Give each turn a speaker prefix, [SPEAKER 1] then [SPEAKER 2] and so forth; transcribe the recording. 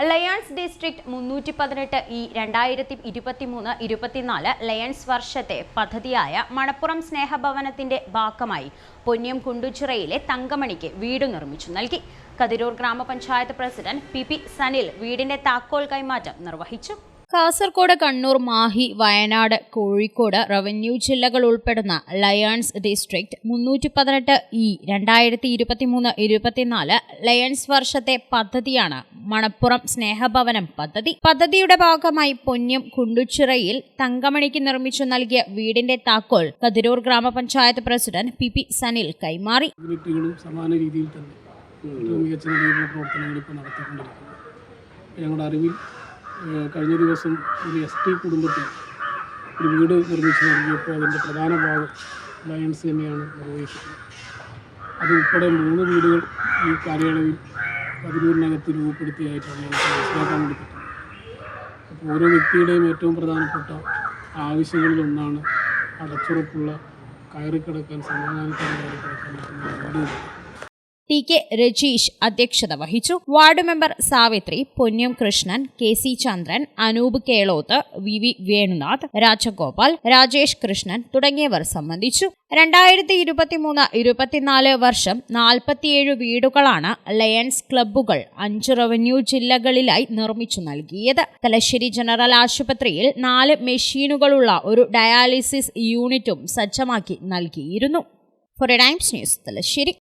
[SPEAKER 1] Lions district 318E-2023-24 lions വർഷത്തെ പദ്ധതിയായ മണപ്പുറം സ്നേഹഭവനത്തിന്റെ ഭാഗമായി പൊന്ന്യം കുണ്ടുച്ചിറയിലെ തങ്കമണിക്ക് വീട് നിർമ്മിച്ചു നൽകി. കതിരൂർ ഗ്രാമപഞ്ചായത്ത് പ്രസിഡന്റ് പി സനിൽ വീടിന്റെ താക്കോൽ കൈമാറ്റം നിർവഹിച്ചു. കാസർഗോഡ്, കണ്ണൂർ, മാഹി, വയനാട്, കോഴിക്കോട് റവന്യൂ ജില്ലകൾ ഉൾപ്പെടുന്ന ലയൺസ് ഡിസ്ട്രിക്ട് 318E-2023-24 ലയൺസ് വർഷത്തെ പദ്ധതിയാണ് മണപ്പുറം സ്നേഹഭവനം പദ്ധതി. പദ്ധതിയുടെ ഭാഗമായി പൊന്ന്യം കുണ്ടുച്ചിറയിൽ തങ്കമണിക്ക് നിർമ്മിച്ചു നൽകിയ വീടിന്റെ താക്കോൽ കതിരൂർ ഗ്രാമപഞ്ചായത്ത് പ്രസിഡന്റ് പി സനിൽ കൈമാറി.
[SPEAKER 2] സമാന രീതിയിൽ തന്നെ മികച്ച പ്രവർത്തനങ്ങൾ ഇപ്പോൾ നടത്തിക്കൊണ്ടിരിക്കുന്നു. ഞങ്ങളുടെ അറിവിൽ കഴിഞ്ഞ ദിവസം ഒരു ST കുടുംബത്തിൽ ഒരു വീട് നിർമ്മിച്ച് നൽകിയപ്പോൾ അതിൻ്റെ പ്രധാന ഭാഗം ലയൺസ് തന്നെയാണ് നിർവഹിക്കുന്നത്. അതുൾപ്പെടെ 3 വീടുകൾ ഈ കാലയളവിൽ കതിരൂരിനകത്ത് രൂപപ്പെടുത്തിയായിട്ടാണ് ഞങ്ങൾക്ക് മനസ്സിലാക്കാൻ വേണ്ടി പറ്റുന്നത്. അപ്പോൾ ഓരോ വ്യക്തിയുടെയും ഏറ്റവും പ്രധാനപ്പെട്ട ആവശ്യങ്ങളിലൊന്നാണ് അടച്ചുറപ്പുള്ള കയറിക്കിടക്കാൻ, സമാധാനത്തോടെ കയറിക്കിടക്കാൻ പറ്റുന്ന വീട്.
[SPEAKER 1] ടി.കെ. രജീഷ് അധ്യക്ഷത വഹിച്ചു. Ward member Savithri, Ponnyam Krishnan, KC Chandran, Anoop Keloth, VV Venunath, Rajagopal, Rajesh Krishnan തുടങ്ങിയവർ സംബന്ധിച്ചു. 2023-24 വർഷം 47 വീടുകളാണ് ലയൺസ് ക്ലബ്ബുകൾ 5 റവന്യൂ ജില്ലകളിലായി നിർമ്മിച്ചു നൽകിയത്. തലശ്ശേരി ജനറൽ ആശുപത്രിയിൽ 4 മെഷീനുകളുള്ള ഒരു ഡയാലിസിസ് യൂണിറ്റും സജ്ജമാക്കി നൽകിയിരുന്നു. For Times News, Thalassery.